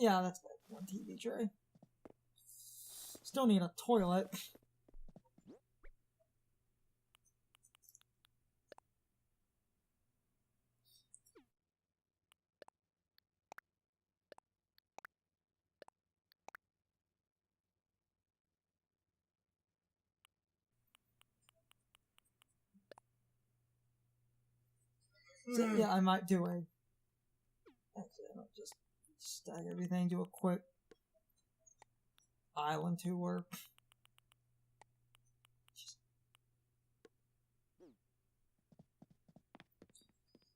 Yeah, that's one TV tray. Still need a toilet. So, yeah, I might do a... Actually, I might just stack everything, do a quick island tour.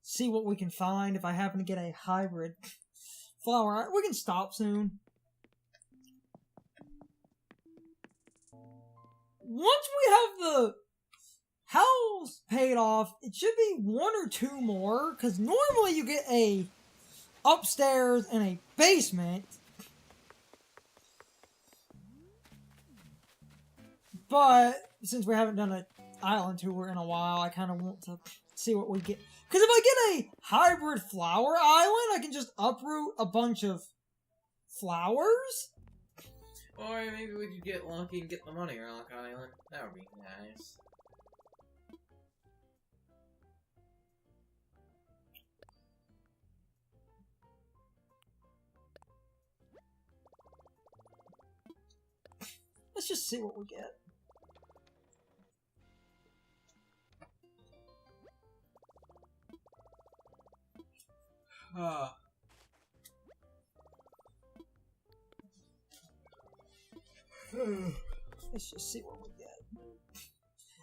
See what we can find if I happen to get a hybrid flower. We can stop soon. Once we have the house paid off, it should be one or two more, because normally you get a upstairs and a basement. But since we haven't done an island tour in a while, I kind of want to see what we get. Because if I get a hybrid flower island, I can just uproot a bunch of flowers. Or maybe we could get lucky and get the money rock island. That would be nice. Let's just see what we get. Let's just see what we get.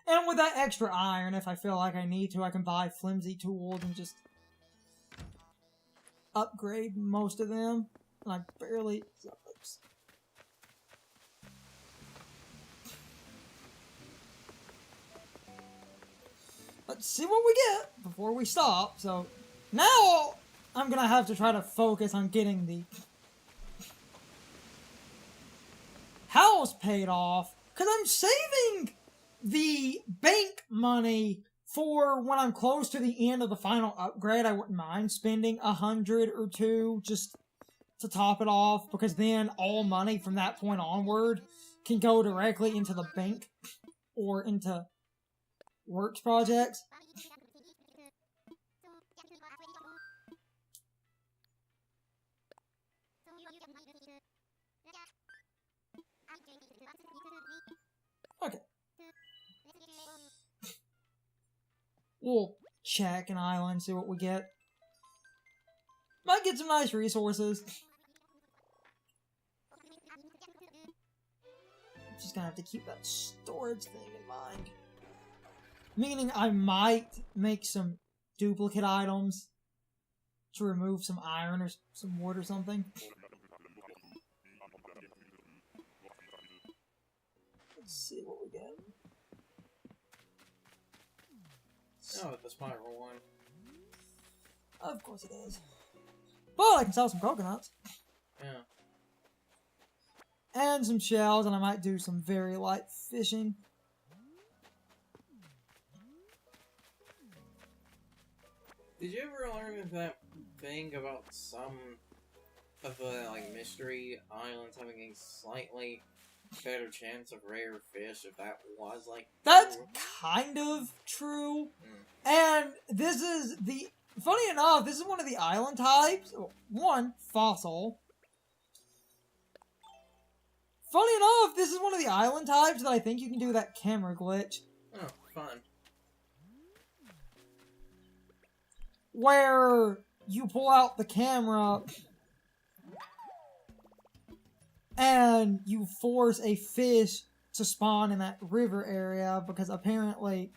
And with that extra iron, if I feel like I need to, I can buy flimsy tools and just upgrade most of them. And I barely... Oops. Let's see what we get before we stop. So now I'm gonna have to try to focus on getting the house paid off, because I'm saving the bank money for when I'm close to the end of the final upgrade. I wouldn't mind spending 100 or 2 just to top it off, because then all money from that point onward can go directly into the bank or into works projects. Okay. We'll check an island, see what we get. Might get some nice resources. Just gonna have to keep that storage thing in mind. Meaning I might make some duplicate items to remove some iron or some wood or something. Let's see what we get. Oh, the spiral one. Of course it is. But I can sell some coconuts. Yeah. And some shells, and I might do some very light fishing. Did you ever learn that thing about some of the, like, mystery islands having a slightly better chance of rare fish, if that was, like... That's kind of true. And this is the... Funny enough, this is one of the island types. One, fossil. Funny enough, this is one of the island types that I think you can do that camera glitch. Oh, fun. Where you pull out the camera and you force a fish to spawn in that river area, because apparently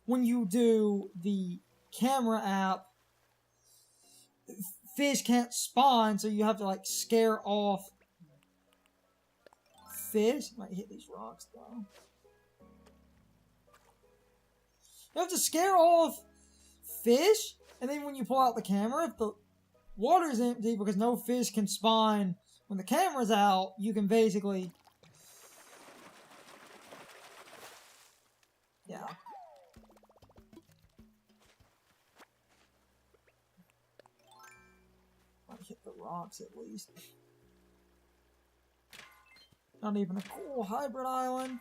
when you do the camera app, fish can't spawn, so you have to like scare off fish. Might hit these rocks though. You have to scare off fish, and then when you pull out the camera, if the water's empty, because no fish can spawn when the camera's out, you can basically... Yeah. rocks at least. Not even a cool hybrid island.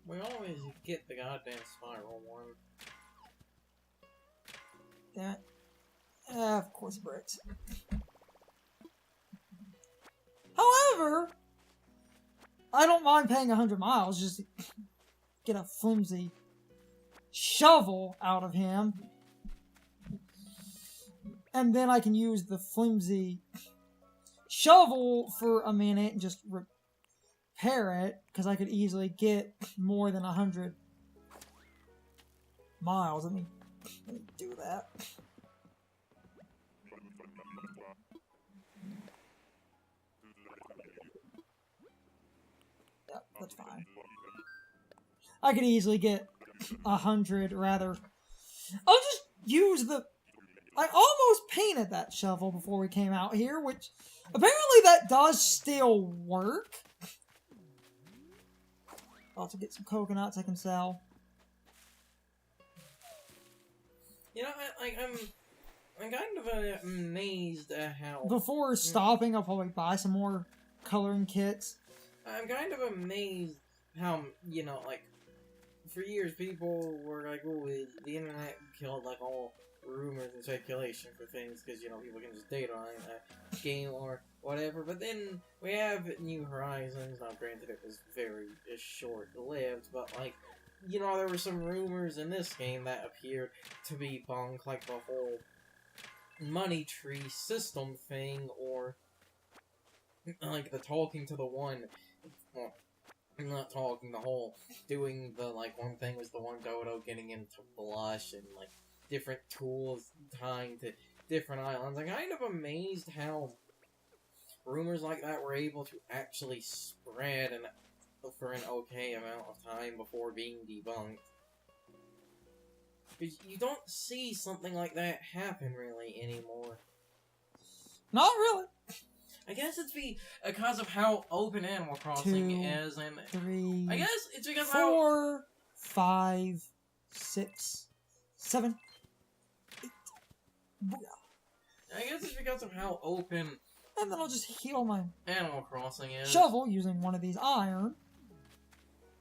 We always get the goddamn spiral one. Damn it. Of course it breaks. However, I don't mind paying 100 miles just to get a flimsy shovel out of him. And then I can use the flimsy shovel for a minute and just repair it, because I could easily get more than 100 miles. Let me do that. Yep, that's fine. I could easily get 100, rather. I'll just use the... I almost painted that shovel before we came out here, which apparently that does still work. I'll also get some coconuts I can sell. You know, I'm kind of amazed at how... Before stopping, I'll probably buy some more coloring kits. I'm kind of amazed how, you know, like, for years people were like, oh, the internet killed, like, all rumors and speculation for things, because, you know, people can just date on a game or whatever, but then we have New Horizons. Now, granted, it was very short-lived, but, like, you know, there were some rumors in this game that appeared to be bunk, like the whole money tree system thing, or, like, the talking to the one, well, I'm not talking, the whole doing the, like, one thing was the one dodo getting into Blush, and, like, different tools tying to different islands. I'm kind of amazed how rumors like that were able to actually spread for an okay amount of time before being debunked. Because you don't see something like that happen really anymore. Not really. I guess it's because of how open Animal Crossing 2, is, and 3, I guess it's because of how 4, 5, 6, 7, 8. Booyah. I guess it's because of how open And then I'll just heal my Animal Crossing is. shovel using one of these iron.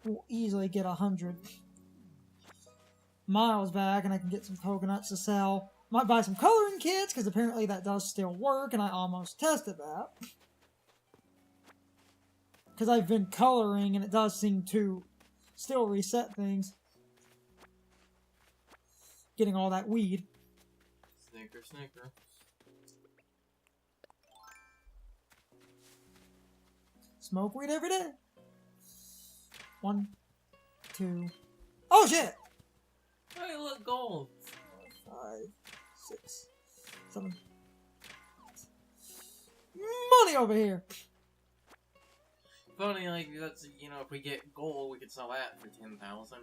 We'll easily get 100 miles back, and I can get some coconuts to sell. Might buy some coloring kits, because apparently that does still work, and I almost tested that. Because I've been coloring, and it does seem to still reset things. Getting all that weed. Snicker, snicker. Smoke weed every day. 1, 2. Oh shit! Hey, look, gold. 5, 6, 7. Money over here! Funny, like, that's, you know, if we get gold, we could sell that for 10,000.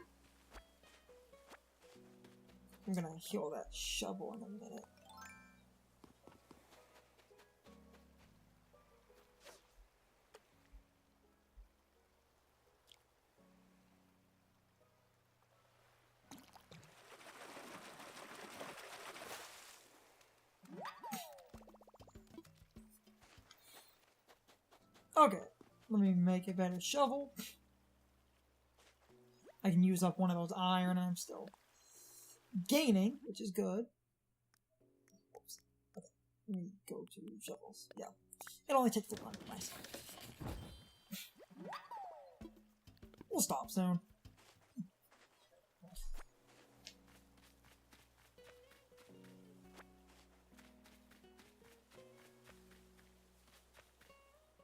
I'm gonna heal that shovel in a minute. Okay, let me make a better shovel. I can use up one of those iron, and I'm still gaining, which is good. Oops. Okay, let me go to shovels. Yeah, it only takes 100. Nice. We'll stop soon.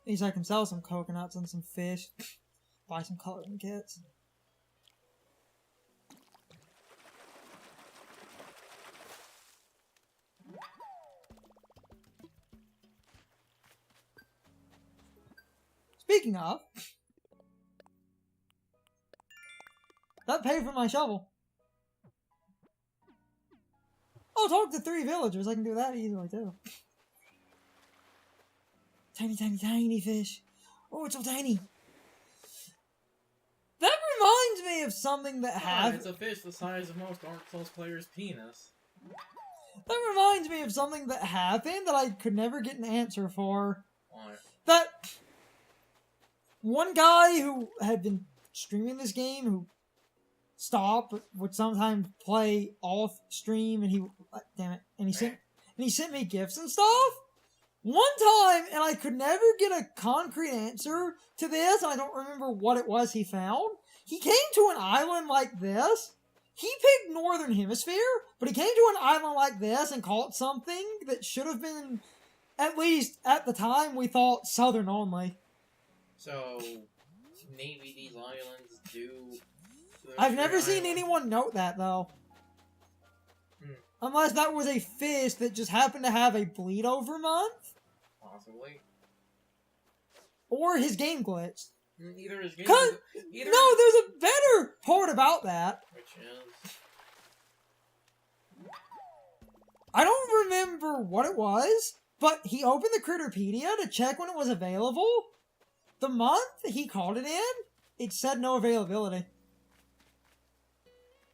At least I can sell some coconuts and some fish. Buy some coloring kits. Speaking of, that paid for my shovel. Oh, talk to 3 villagers. I can do that easily too. Tiny, tiny, tiny fish. Oh, it's so tiny. That reminds me of something that It's a fish the size of most Dark Souls players' penis. That reminds me of something that happened that I could never get an answer for. What? That one guy who had been streaming this game, who stopped, but would sometimes play off stream, and damn it, and he sent me gifts and stuff. One time, and I could never get a concrete answer to this, and I don't remember what it was he found. He came to an island like this. He picked Northern Hemisphere, but he came to an island like this and caught something that should have been, at least at the time, we thought Southern only. So, maybe these islands do... I've never seen anyone note that, though. Unless that was a fish that just happened to have a bleed over month. Possibly. Or his game glitched. Either his game... No, there's a better part about that. Which is... I don't remember what it was, but he opened the Critterpedia to check when it was available. The month he called it in, it said no availability.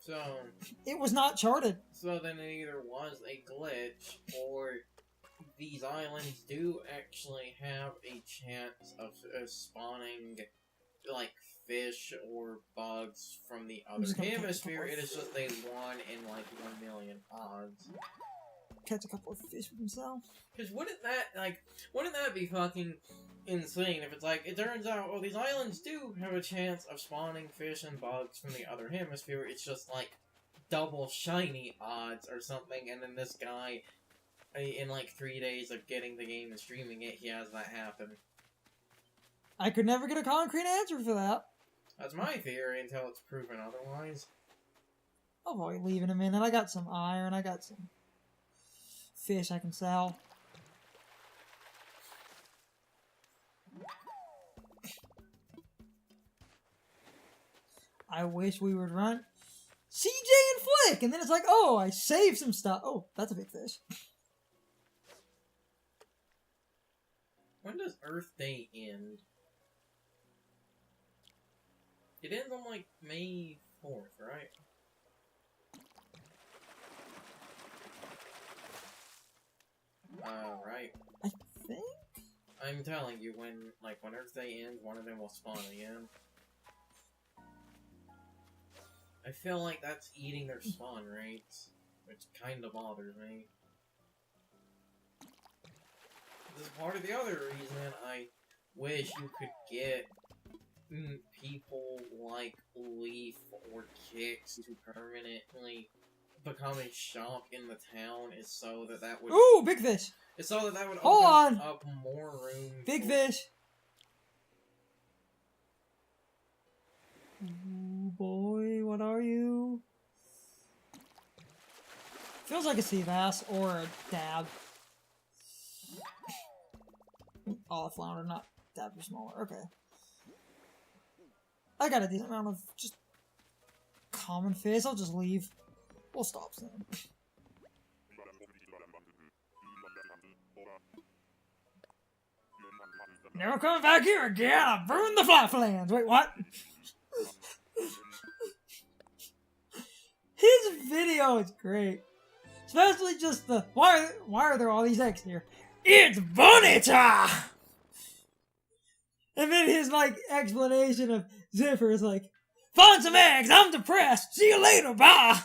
So... It was not charted. So then it either was a glitch, or these islands do actually have a chance of spawning, like, fish or bugs from the other hemisphere. It is just a 1 in, like, 1 million odds. Catch a couple of fish for himself. Because wouldn't that be fucking insane if it's like, it turns out, oh, these islands do have a chance of spawning fish and bugs from the other hemisphere, it's just, like, double shiny odds or something, and then this guy, in like 3 days of getting the game and streaming it, he has that happen. I could never get a concrete answer for that. That's my theory until it's proven otherwise. I'll probably leave in a minute. I got some iron, I got some fish I can sell. I wish we would run CJ and Flick, and then it's like, oh, I saved some stuff. Oh, that's a big fish. When does Earth Day end? It ends on, like, May 4th, right? Right. I think? I'm telling you, when Earth Day ends, one of them will spawn again. I feel like that's eating their spawn rates, which kinda bothers me. This is part of the other reason I wish you could get people like Leaf or Kix to permanently become a shop in the town, is so that would... Ooh, big fish! It's so that would Hold open on. up more room Big for... fish! Ooh, boy, what are you? Feels like a sea bass or a dab. Oh, a flounder, not dabs are smaller. Okay. I got a decent amount of just common fish. I'll just leave. We'll stop soon. Never coming back here again. I've ruined the Flatlands. Wait, what? His video is great. Especially just the, why are there all these eggs here? It's bunny time! And then his, like, explanation of Zipper is like, find some eggs, I'm depressed, see you later, bye!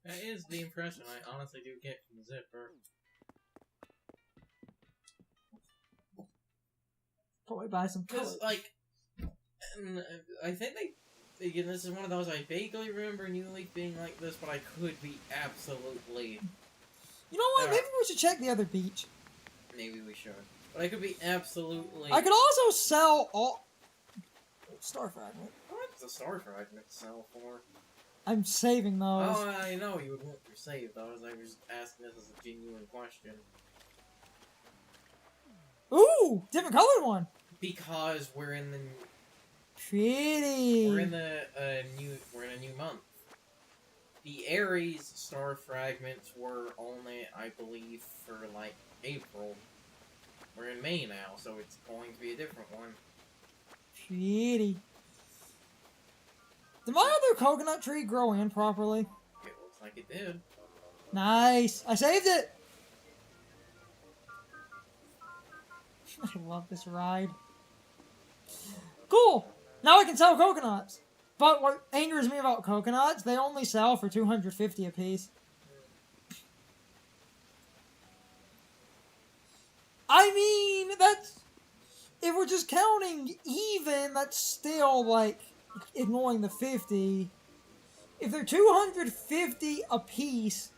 That is the impression I honestly do get from Zipper. Probably buy some Because, like, I think again, this is one of those I vaguely remember New Leaf being like this, but I could be absolutely... You know what, maybe we should check the other beach. Maybe we should. But I could be absolutely... I could also sell all... Star fragment. What's the star fragment sell for? I'm saving those. Oh, I know you would want your save those. I was asking this as a genuine question. Ooh! Different colored one! Because we're in the... Pretty! We're in a new month. The Aries star fragments were only, I believe, for, like, April. We're in May now, so it's going to be a different one. Pretty. Did my other coconut tree grow in properly? It looks like it did. Nice. I saved it. I love this ride. Cool. Now I can sell coconuts. But what angers me about coconuts, they only sell for 250 a piece. I mean, that's... If we're just counting even, that's still, like, ignoring the 50. If they're 250 a piece,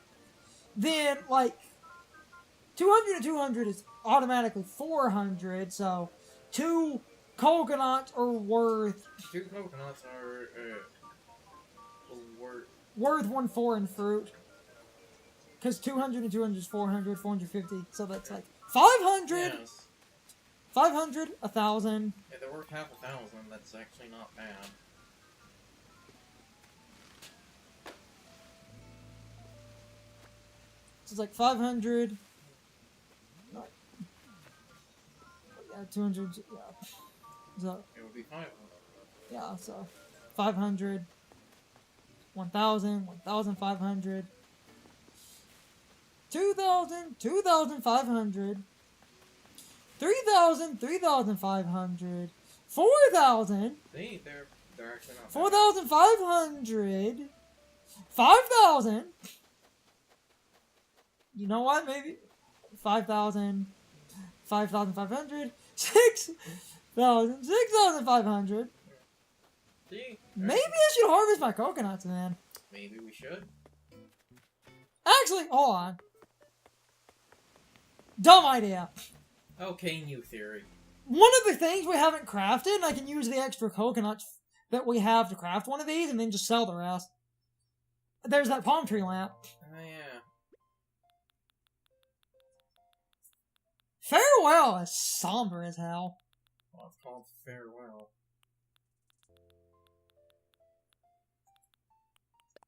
then, like, 200 and 200 is automatically 400, so 2 coconuts are worth... 2 coconuts are, worth 1 foreign fruit. Because 200 and 200 is 400, 450, so that's like 500! Yes. 500, 1,000. Yeah, they're worth half 1,000, that's actually not bad. So it's like 500. No. Yeah, 200. Yeah. So, It would be 500. yeah, so 500. 1,000, 1,500. 2,000, 2,500. 3,000, 3,500. 4,000. See, they're actually not bad. 4,500. 5,000. You know what? Maybe 5,000. 5,500. 6,000. 6,500. See? Maybe I should harvest my coconuts then. Maybe we should. Actually, hold on. Dumb idea. Okay, new theory. One of the things we haven't crafted, and I can use the extra coconuts that we have to craft one of these and then just sell the rest. There's that palm tree lamp. Oh, yeah. Farewell is somber as hell. Well, it's called Farewell.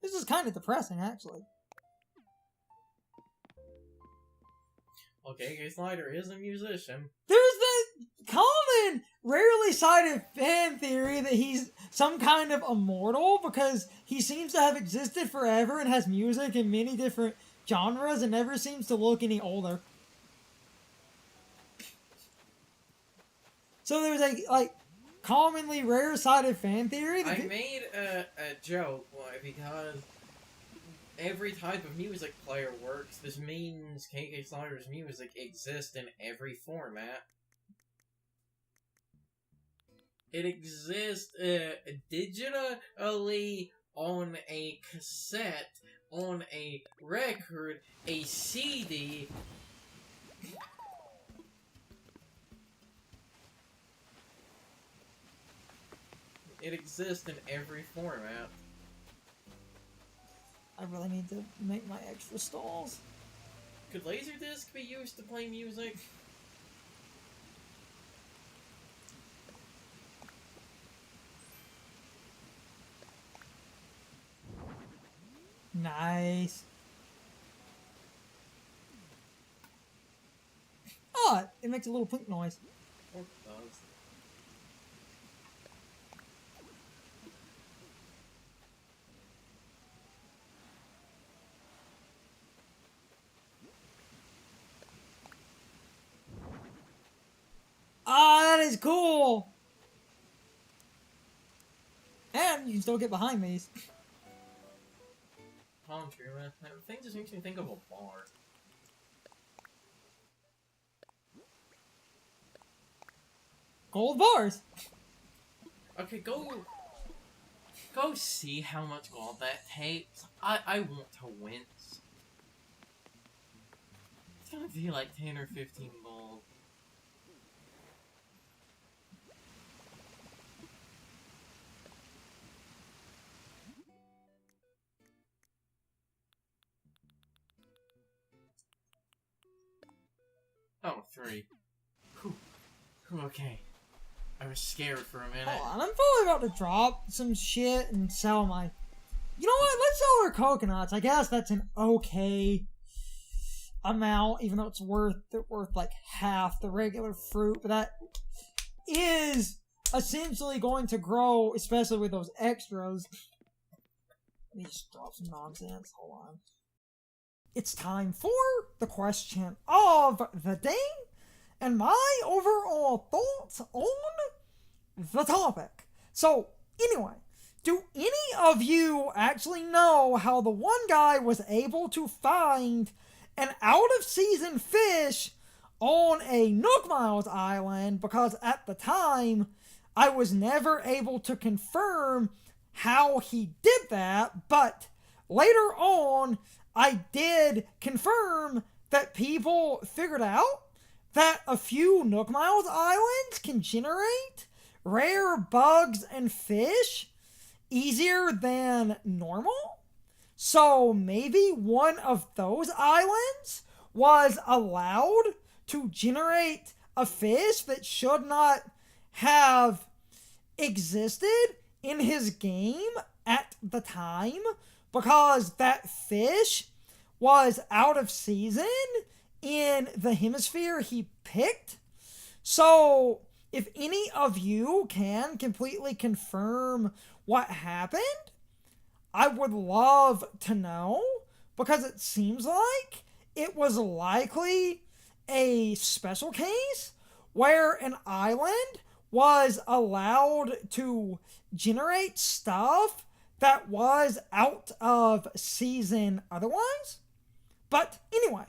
This is kind of depressing, actually. Okay, K Slider is a musician. There's that common, rarely cited fan theory that he's some kind of immortal because he seems to have existed forever and has music in many different genres and never seems to look any older. So there's a, like, commonly rare cited fan theory that... I made a joke because every type of music player works. This means KK Slider's music exists in every format. It exists digitally on a cassette, on a record, a CD. It exists in every format. I really need to make my extra stalls. Could Laserdisc be used to play music? Nice. Oh, it makes a little pink noise. Or it does. Ah, that is cool! And you can still get behind these. Palm tree, man. That thing just makes me think of a bar. Gold bars! Okay, go see how much gold that takes. I want to wince. It's gonna be like 10 or 15 gold. Oh, 3. Whew. Okay. I was scared for a minute. Hold on, I'm probably about to drop some shit and sell my... You know what? Let's sell our coconuts. I guess that's an okay amount, even though it's worth like half the regular fruit. But that is essentially going to grow, especially with those extras. Let me just drop some nonsense. Hold on. it's time for the question of the day and my overall thoughts on the topic. So, anyway, do any of you actually know how the one guy was able to find an out-of-season fish on a Nook Miles island? Because at the time, I was never able to confirm how he did that, but later on, I did confirm that people figured out that a few Nook Miles islands can generate rare bugs and fish easier than normal. So maybe one of those islands was allowed to generate a fish that should not have existed in his game at the time, because that fish was out of season in the hemisphere he picked. So, if any of you can completely confirm what happened, I would love to know, because it seems like it was likely a special case where an island was allowed to generate stuff that was out of season otherwise. But anyway,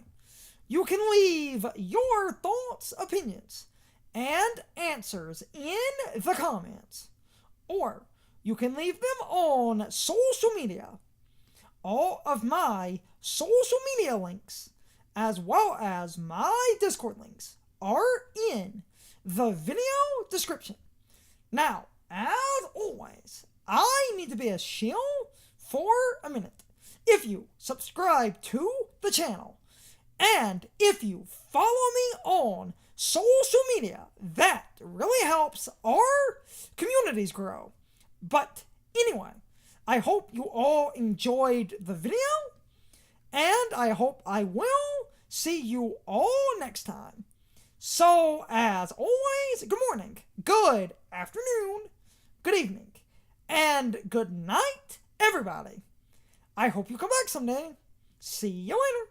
you can leave your thoughts, opinions, and answers in the comments, or you can leave them on social media. All of my social media links, as well as my Discord links, are in the video description. Now, as always, I need to be a shill for a minute. If you subscribe to the channel, and if you follow me on social media, that really helps our communities grow. But anyway, I hope you all enjoyed the video, and I hope I will see you all next time. So, as always, good morning, good afternoon, good evening, and good night, everybody. I hope you come back someday. See you later.